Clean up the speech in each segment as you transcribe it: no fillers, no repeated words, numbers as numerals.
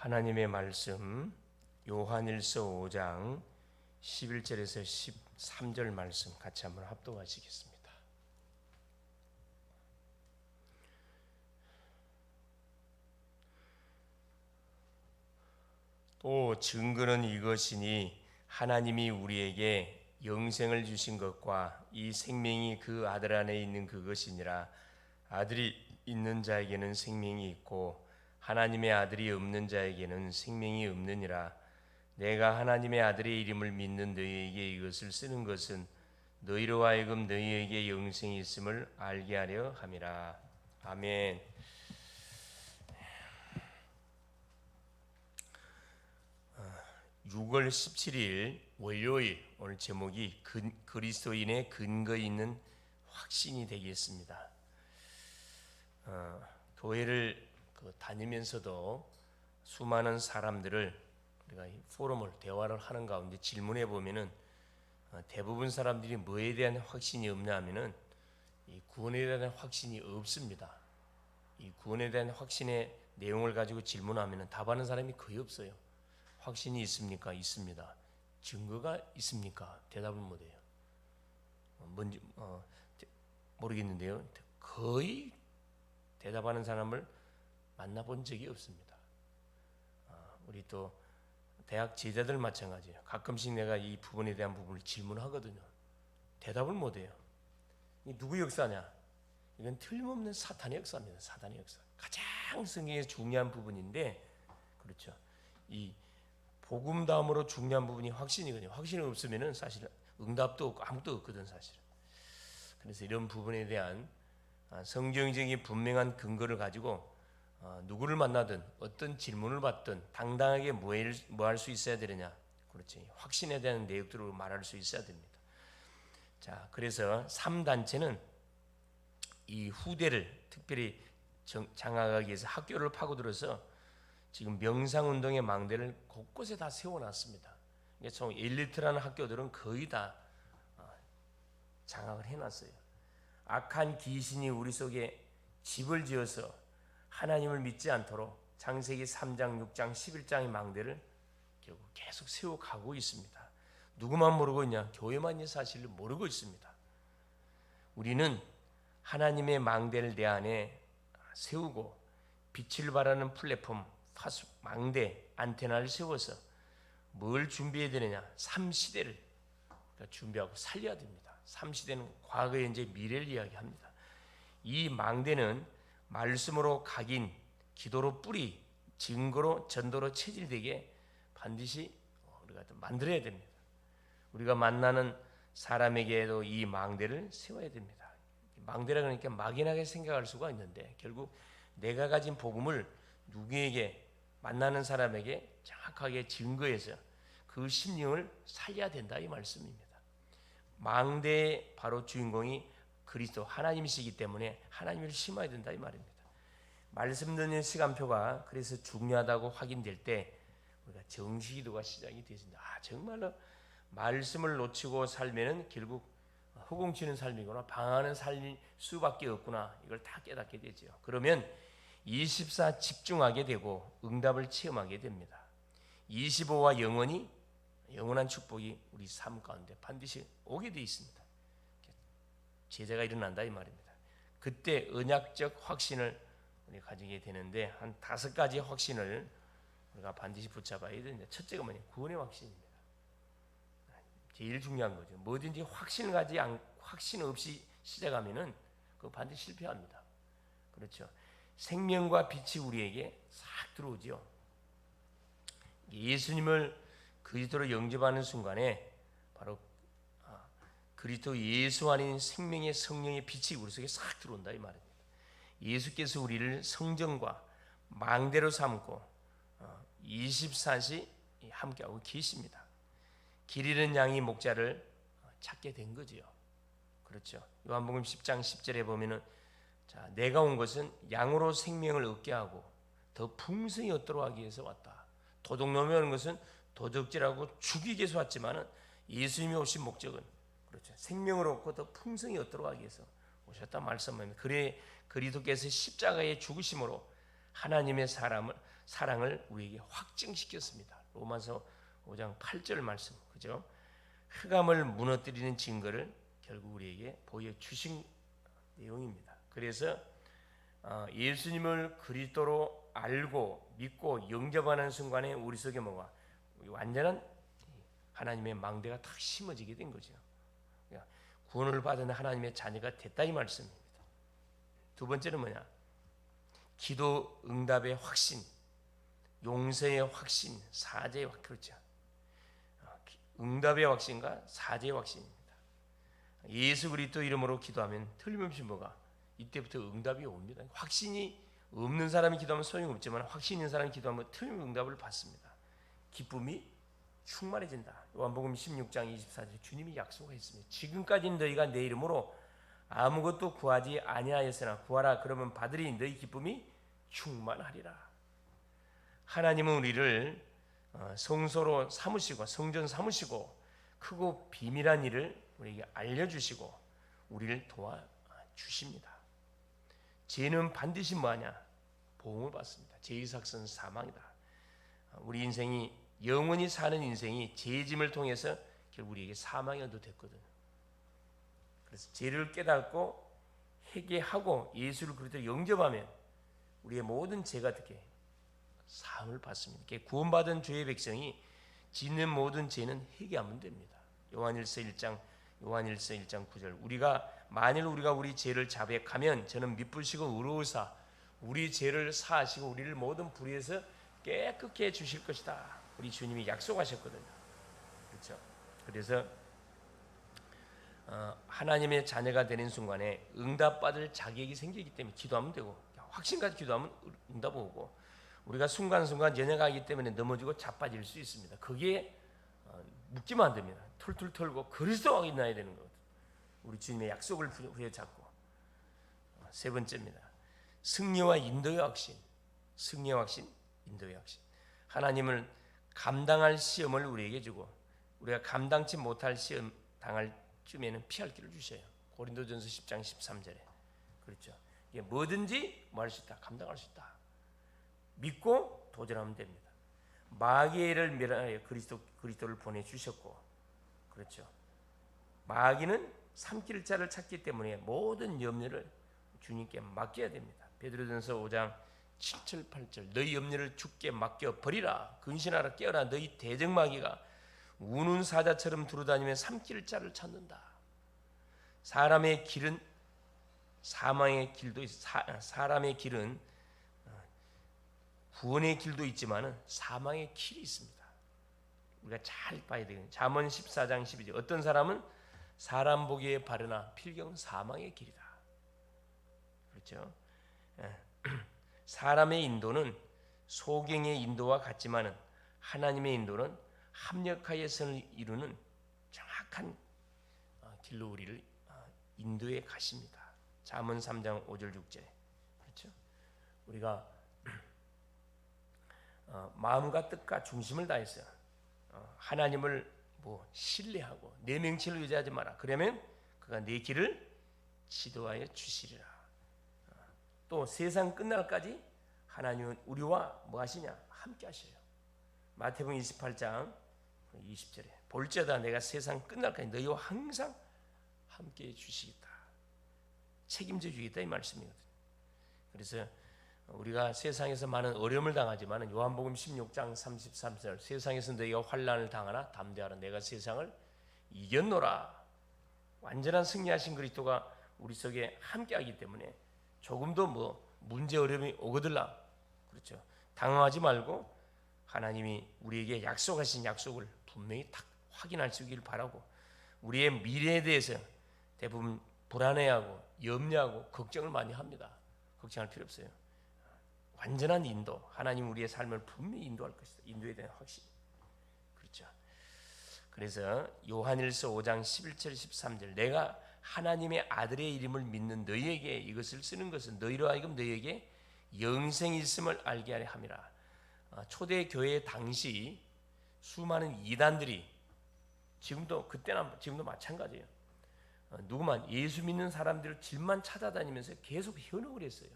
하나님의 말씀 요한일서 5장 11절에서 13절 말씀 같이 한번 합독하시겠습니다. 또 증거는 이것이니 하나님이 우리에게 영생을 주신 것과 이 생명이 그 아들 안에 있는 그것이니라. 아들이 있는 자에게는 생명이 있고 하나님의 아들이 없는 자에게는 생명이 없느니라. 내가 하나님의 아들의 이름을 믿는 너희에게 이것을 쓰는 것은 너희로 하여금 너희에게 영생이 있음을 알게 하려 함이라. 아멘. 6월 17일 월요일, 오늘 제목이 그리스도인의 근거 있는 확신이 되겠습니다. 교회를 다니면서도 수많은 사람들을 우리가 포럼을 대화를 하는 가운데 질문해 보면은 대부분 사람들이 뭐에 대한 확신이 없냐 하면은 이 구원에 대한 확신이 없습니다. 이 구원에 대한 확신의 내용을 가지고 질문하면은 답하는 사람이 거의 없어요. 확신이 있습니까? 있습니다. 증거가 있습니까? 대답을 못해요. 뭔지 모르겠는데요. 거의 대답하는 사람을 만나본 적이 없습니다. 우리 또 대학 제자들 마찬가지예요. 가끔씩 내가 이 부분에 대한 부분을 질문하거든요. 대답을 못해요. 이 누구 역사냐? 이건 틀림없는 사탄의 역사입니다. 사탄의 역사. 가장 성경에서 중요한 부분인데, 그렇죠. 이 복음 다음으로 중요한 부분이 확신이거든요. 확신이 없으면은 사실 응답도 없고 아무것도 없거든 사실. 그래서 이런 부분에 대한 성경적인 분명한 근거를 가지고 누구를 만나든 어떤 질문을 받든 당당하게 뭐 할 수 있어야 되느냐, 그렇지. 확신에 대한 내용들을 말할 수 있어야 됩니다. 자, 그래서 3단체는 이 후대를 특별히 장악하기 위해서 학교를 파고들어서 지금 명상운동의 망대를 곳곳에 다 세워놨습니다. 총 엘리트라는 학교들은 거의 다 장악을 해놨어요. 악한 귀신이 우리 속에 집을 지어서 하나님을 믿지 않도록 창세기 3장, 6장, 11장의 망대를 결국 계속 세워가고 있습니다. 누구만 모르고 있냐? 교회만 이 사실을 모르고 있습니다. 우리는 하나님의 망대를 내 안에 세우고 빛을 발하는 플랫폼, 망대, 안테나를 세워서 뭘 준비해야 되느냐? 3시대를 준비하고 살려야 됩니다. 3시대는 과거, 현재, 미래를 이야기합니다. 이 망대는 말씀으로 각인, 기도로 뿌리, 증거로 전도로 체질되게 반드시 우리가 만들어야 됩니다. 우리가 만나는 사람에게도 이 망대를 세워야 됩니다. 망대라 그러니까 막연하게 생각할 수가 있는데 결국 내가 가진 복음을 누구에게, 만나는 사람에게 정확하게 증거해서 그 심령을 살려야 된다 이 말씀입니다. 망대의 바로 주인공이 그리스도 하나님이시기 때문에 하나님을 심어야 된다 이 말입니다. 말씀 듣는 시간표가 그래서 중요하다고 확인될 때 우리가 정시기도가 시작이 되신다. 정말로 말씀을 놓치고 살면은 결국 허공치는 삶이구나, 방황하는 삶일 수밖에 없구나, 이걸 다 깨닫게 되죠. 그러면 24 집중하게 되고 응답을 체험하게 됩니다. 25와 영원한 축복이 우리 삶 가운데 반드시 오게 되어 있습니다. 제자가 일어난다 이 말입니다. 그때 언약적 확신을 우리 가지게 되는데 한 5가지 확신을 우리가 반드시 붙잡아야 되는데, 첫째가 뭐냐? 구원의 확신입니다. 제일 중요한 거죠. 뭐든지 확신 없이 시작하면은 그거 반드시 실패합니다. 그렇죠. 생명과 빛이 우리에게 싹 들어오죠. 예수님을 그리스도로 영접하는 순간에 바로 그리스도 예수 안인 생명의 성령의 빛이 우리 속에 싹 들어온다 이 말입니다. 예수께서 우리를 성전과 망대로 삼고 24시 함께하고 계십니다. 길 잃은 양이 목자를 찾게 된 거지요. 그렇죠. 요한복음 10장 10절에 보면은, 자, 내가 온 것은 양으로 생명을 얻게 하고 더 풍성히 얻도록 하기 위해서 왔다. 도둑놈이 오는 것은 도적질하고 죽이기 위해서 왔지만은 예수님이 오신 목적은, 그렇죠, 생명을 얻고 더 풍성히 얻도록 하기 위해서 오셨다 말씀합니다. 그래 그리스도께서 십자가의 죽으심으로 하나님의 사랑을 우리에게 확증시켰습니다. 로마서 5장 8절 말씀, 그죠? 흑암을 무너뜨리는 증거를 결국 우리에게 보여주신 내용입니다. 그래서 예수님을 그리스도로 알고 믿고 영접하는 순간에 우리 속에 뭐가 완전한 하나님의 망대가 다 심어지게 된 거죠. 그러니까 구원을 받은 하나님의 자녀가 됐다 이 말씀입니다. 두 번째는 뭐냐? 기도 응답의 확신, 용서의 확신, 사죄의 확신. 그렇죠. 응답의 확신과 사죄의 확신입니다. 예수 그리스도 이름으로 기도하면 틀림없이 뭐가 이때부터 응답이 옵니다. 확신이 없는 사람이 기도하면 소용없지만 확신 있는 사람이 기도하면 틀림없이 응답을 받습니다. 기쁨이 충만해진다. 요한복음 16장 24절 주님이 약속했습니다. 지금까지는 너희가 내 이름으로 아무것도 구하지 아니하였으나 구하라 그러면 받으리 너희 기쁨이 충만하리라. 하나님은 우리를 성소로 삼으시고 성전 삼으시고 크고 비밀한 일을 우리에게 알려주시고 우리를 도와주십니다. 죄는 반드시 뭐하냐? 보응을 받습니다. 죄의 삭은 사망이다. 우리 인생이 영원히 사는 인생이 죄의 짐을 통해서 결국 우리에게 사망이 얻어됐거든요. 그래서 죄를 깨닫고 회개하고 예수를 그리스도로 영접하면 우리의 모든 죄가 어떻게 사함을 받습니다. 구원받은 죄의 백성이 짓는 모든 죄는 회개하면 됩니다. 요한일서 1장 9절 만일 우리가 우리 죄를 자백하면 저는 미쁘시고 의로우사 우리 죄를 사하시고 우리를 모든 불의에서 깨끗게 해주실 것이다. 우리 주님이 약속하셨거든요. 그렇죠? 그래서 하나님의 자녀가 되는 순간에 응답받을 자격이 생기기 때문에 기도하면 되고 확신까지 기도하면 응답 오고 우리가 순간순간 연약하기 때문에 넘어지고 자빠질 수 있습니다. 거기에 묶이면 안 됩니다. 툴툴 털고 그리스도와 있나야 되는 거거든요. 우리 주님의 약속을 부여잡고. 세 번째입니다. 승리와 인도의 확신. 승리의 확신, 인도의 확신. 하나님을 감당할 시험을 우리에게 주고 우리가 감당치 못할 시험 당할 쯤에는 피할 길을 주셔요. 고린도전서 10장 13절에. 그렇죠. 이게 뭐든지 뭐 할 수 있다. 감당할 수 있다. 믿고 도전하면 됩니다. 마귀를 멸하여 그리스도를 보내주셨고 그렇죠. 마귀는 삼킬 자를 찾기 때문에 모든 염려를 주님께 맡겨야 됩니다. 베드로전서 5장 7절 8절 너희 염려를 주께 맡겨 버리라. 근신하라 깨어라. 너희 대적마귀가 우는 사자처럼 두루다니며 삼킬 자를 찾는다. 사람의 길은 사망의 길도 사람의 길은 구원의 길도 있지만은 사망의 길이 있습니다. 우리가 잘 봐야 되겠네요. 잠언 14장 12절 어떤 사람은 사람 보기에 바르나 필경 사망의 길이다. 그렇죠? 사람의 인도는 소경의 인도와 같지만은 하나님의 인도는 합력하여 선을 이루는 정확한 길로 우리를 인도해 가십니다. 잠언 3장 5절 6절에 그렇죠? 우리가 마음과 뜻과 중심을 다해서 하나님을 신뢰하고 내 명치를 의지하지 마라. 그러면 그가 내 길을 지도하여 주시리라. 또 세상 끝날까지 하나님은 우리와 뭐 하시냐? 함께 하셔요. 마태복음 28장 20절에 볼지어다 내가 세상 끝날까지 너희와 항상 함께 해주시겠다. 책임져 주겠다 이 말씀이거든요. 그래서 우리가 세상에서 많은 어려움을 당하지만 요한복음 16장 33절 세상에서 너희가 환난을 당하나 담대하라 내가 세상을 이겼노라. 완전한 승리하신 그리스도가 우리 속에 함께하기 때문에 조금도 문제 어려움이 오거들라 그렇죠. 당황하지 말고 하나님이 우리에게 약속하신 약속을 분명히 딱 확인할 수 있기를 바라고 우리의 미래에 대해서 대부분 불안해하고 염려하고 걱정을 많이 합니다. 걱정할 필요 없어요. 완전한 인도, 하나님 우리의 삶을 분명히 인도할 것이다. 인도에 대한 확신. 그렇죠. 그래서 요한일서 5장 11절 13절 내가 하나님의 아들의 이름을 믿는 너희에게 이것을 쓰는 것은 너희로 하여금 너희에게 영생이 있음을 알게 하려 함이라. 초대 교회 당시 수많은 이단들이 지금도 그때나 지금도 마찬가지예요. 누구만 예수 믿는 사람들을 집만 찾아다니면서 계속 현혹을 했어요.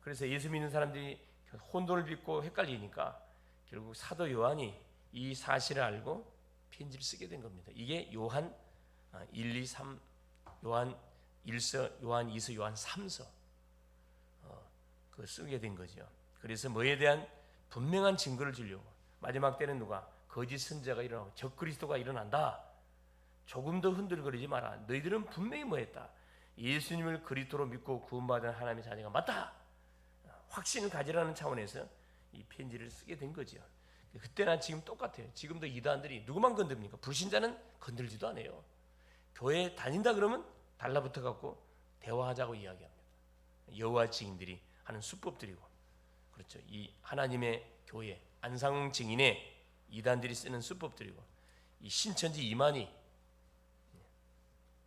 그래서 예수 믿는 사람들이 혼돈을 빚고 헷갈리니까 결국 사도 요한이 이 사실을 알고 편지를 쓰게 된 겁니다. 이게 요한 1, 2, 3, 요한 1서, 요한 2서, 요한 3서 그 쓰게 된 거죠. 그래서 뭐에 대한 분명한 증거를 주려고 마지막 때는 누가 거짓 선지자가 일어나고 적그리스도가 일어난다. 조금 더 흔들거리지 마라. 너희들은 분명히 뭐했다. 예수님을 그리스도로 믿고 구원받은 하나님의 자녀가 맞다. 확신을 가지라는 차원에서 이 편지를 쓰게 된 거죠. 그때나 지금 똑같아요. 지금도 이단들이 누구만 건듭니까? 불신자는 건들지도 않아요. 교회 다닌다 그러면 달라붙어 갖고 대화하자고 이야기합니다. 여호와 증인들이 하는 수법들이고, 그렇죠. 이 하나님의 교회 안상홍 증인의 이단들이 쓰는 수법들이고, 이 신천지 이만희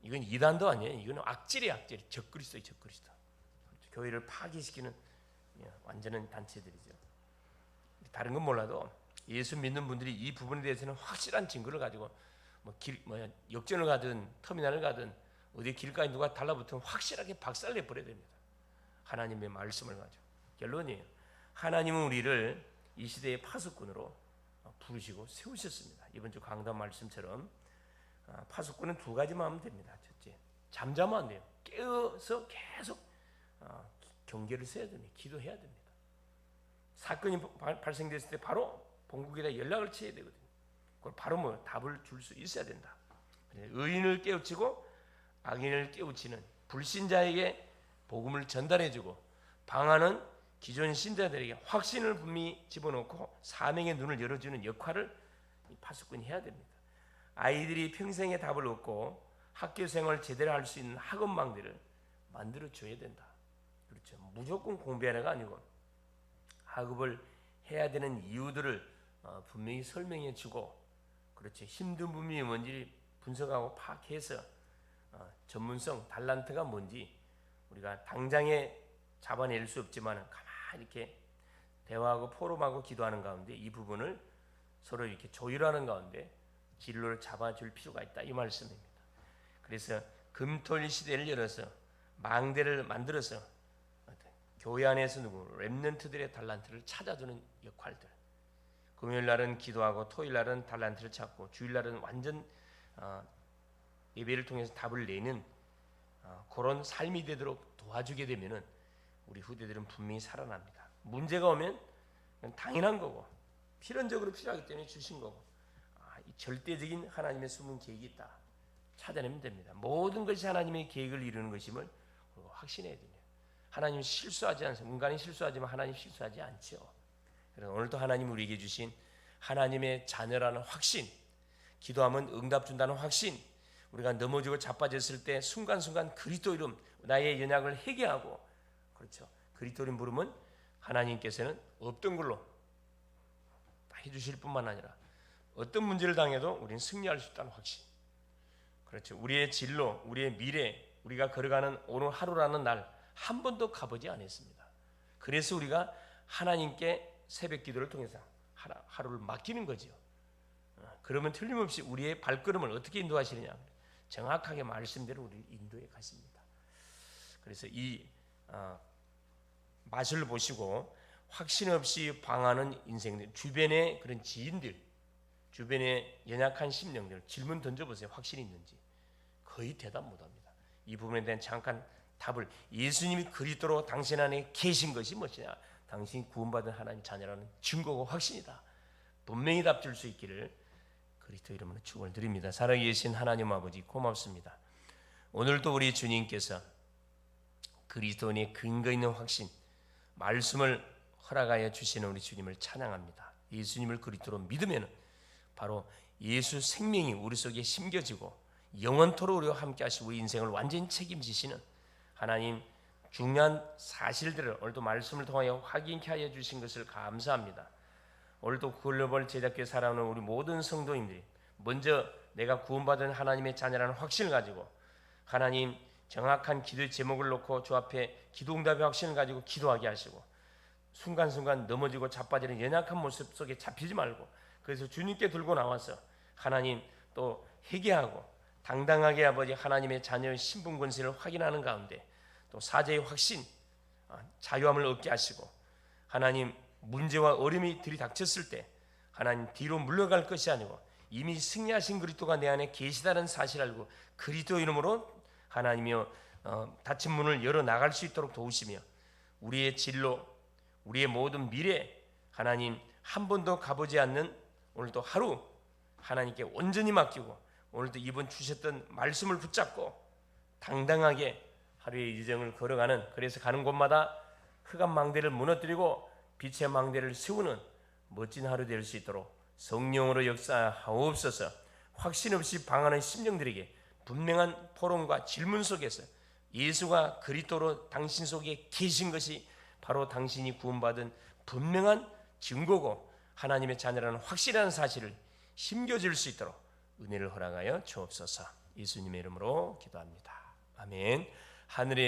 이건 이단도 아니에요. 이건 악질이에요. 악질. 적그리스도의 적그리스도. 그렇죠. 교회를 파괴시키는 완전한 단체들이죠. 다른 건 몰라도 예수 믿는 분들이 이 부분에 대해서는 확실한 증거를 가지고 역전을 가든 터미널을 가든 어디 길가에 누가 달라붙으면 확실하게 박살내 버려야 됩니다. 하나님의 말씀을 가지고. 결론이에요. 하나님은 우리를 이 시대의 파수꾼으로 부르시고 세우셨습니다. 이번 주 강단 말씀처럼 파수꾼은 두 가지만 하면 됩니다. 첫째, 잠자면 안 돼요. 깨어서 계속 경계를 써야 됩니다. 기도해야 됩니다. 사건이 발생됐을 때 바로 본국에다 연락을 취해야 되거든요. 그걸 바로 답을 줄 수 있어야 된다. 의인을 깨우치고 악인을 깨우치는 불신자에게 복음을 전달해주고 방하는 기존 신자들에게 확신을 분명히 집어넣고 사명의 눈을 열어주는 역할을 파수꾼이 해야 됩니다. 아이들이 평생의 답을 얻고 학교 생활을 제대로 할 수 있는 학원망들을 만들어 줘야 된다. 그렇죠. 무조건 공부하라가 아니고 학업을 해야 되는 이유들을 분명히 설명해 주고, 그렇죠. 힘든 부분이 뭔지 분석하고 파악해서 전문성, 달란트가 뭔지 우리가 당장에 잡아낼 수 없지만 가만히 이렇게 대화하고 포럼하고 기도하는 가운데 이 부분을 서로 이렇게 조율하는 가운데 진로를 잡아줄 필요가 있다, 이 말씀입니다. 그래서 금토일 시대를 열어서 망대를 만들어서 교회 안에서 렘넌트들의 달란트를 찾아주는 역할들. 금요일 날은 기도하고 토요일 날은 달란트를 찾고 주일 날은 완전 예배를 통해서 답을 내는 그런 삶이 되도록 도와주게 되면은 우리 후대들은 분명히 살아납니다. 문제가 오면 당연한 거고 필연적으로 필요하기 때문에 주신 거고, 이 절대적인 하나님의 숨은 계획이 있다, 찾아내면 됩니다. 모든 것이 하나님의 계획을 이루는 것임을 확신해야 됩니다. 하나님 실수하지 않습니다. 인간이 실수하지만 하나님 실수하지 않죠. 그래서 오늘도 하나님 우리에게 주신 하나님의 자녀라는 확신, 기도하면 응답 준다는 확신, 우리가 넘어지고 자빠졌을 때 순간순간 그리스도 이름 나의 연약을 회개하고, 그렇죠. 그리스도 이름 부르면 하나님께서는 없던 걸로 다 해주실 뿐만 아니라 어떤 문제를 당해도 우리는 승리할 수 있다는 확신. 그렇죠. 우리의 진로, 우리의 미래, 우리가 걸어가는 오늘 하루라는 날 한 번도 가보지 않았습니다. 그래서 우리가 하나님께 새벽 기도를 통해서 하루를 맡기는 거죠. 그러면 틀림없이 우리의 발걸음을 어떻게 인도하시느냐, 정확하게 말씀대로 우리를 인도해 가십니다. 그래서 이 맛을 보시고 확신 없이 방하는 인생들, 주변의 그런 지인들, 주변의 연약한 심령들 질문 던져보세요. 확신이 있는지. 거의 대답 못합니다. 이 부분에 대한 잠깐 답을, 예수님이 그리스도로 당신 안에 계신 것이 무엇이냐, 당신이 구원받은 하나님 자녀라는 증거고 확신이다. 분명히 답 줄 수 있기를 그리스도 이름으로 축원을 드립니다. 살아계신 하나님 아버지 고맙습니다. 오늘도 우리 주님께서 그리스도인의 근거 있는 확신, 말씀을 허락하여 주시는 우리 주님을 찬양합니다. 예수님을 그리스도로 믿으면 바로 예수 생명이 우리 속에 심겨지고 영원토록 우리와 함께 하시고 인생을 완전히 책임지시는 하나님 중요한 사실들을 오늘도 말씀을 통하여 확인케 하여 주신 것을 감사합니다. 오늘도 글로벌 제작교회 살아오는 우리 모든 성도님들이 먼저 내가 구원받은 하나님의 자녀라는 확신을 가지고 하나님 정확한 기도의 제목을 놓고 주 앞에 기도응답의 확신을 가지고 기도하게 하시고, 순간순간 넘어지고 자빠지는 연약한 모습 속에 잡히지 말고, 그래서 주님께 들고 나와서 하나님 또 회개하고 당당하게 아버지 하나님의 자녀의 신분 권세를 확인하는 가운데 또 사제의 확신, 자유함을 얻게 하시고 하나님 문제와 어려움이 들이닥쳤을 때 하나님 뒤로 물러갈 것이 아니고 이미 승리하신 그리스도가 내 안에 계시다는 사실을 알고 그리스도 이름으로 하나님이여 닫힌 문을 열어 나갈 수 있도록 도우시며 우리의 진로, 우리의 모든 미래 하나님 한 번도 가보지 않는 오늘도 하루 하나님께 온전히 맡기고 오늘도 이번 주셨던 말씀을 붙잡고 당당하게 하루의 일정을 걸어가는, 그래서 가는 곳마다 흑암 망대를 무너뜨리고 빛의 망대를 세우는 멋진 하루 될 수 있도록 성령으로 역사하옵소서. 확신 없이 방하는 심령들에게 분명한 포럼과 질문 속에서 예수가 그리스도로 당신 속에 계신 것이 바로 당신이 구원받은 분명한 증거고 하나님의 자녀라는 확실한 사실을 심겨줄 수 있도록 은혜를 허락하여 주옵소서. 예수님의 이름으로 기도합니다. 아멘. 하늘의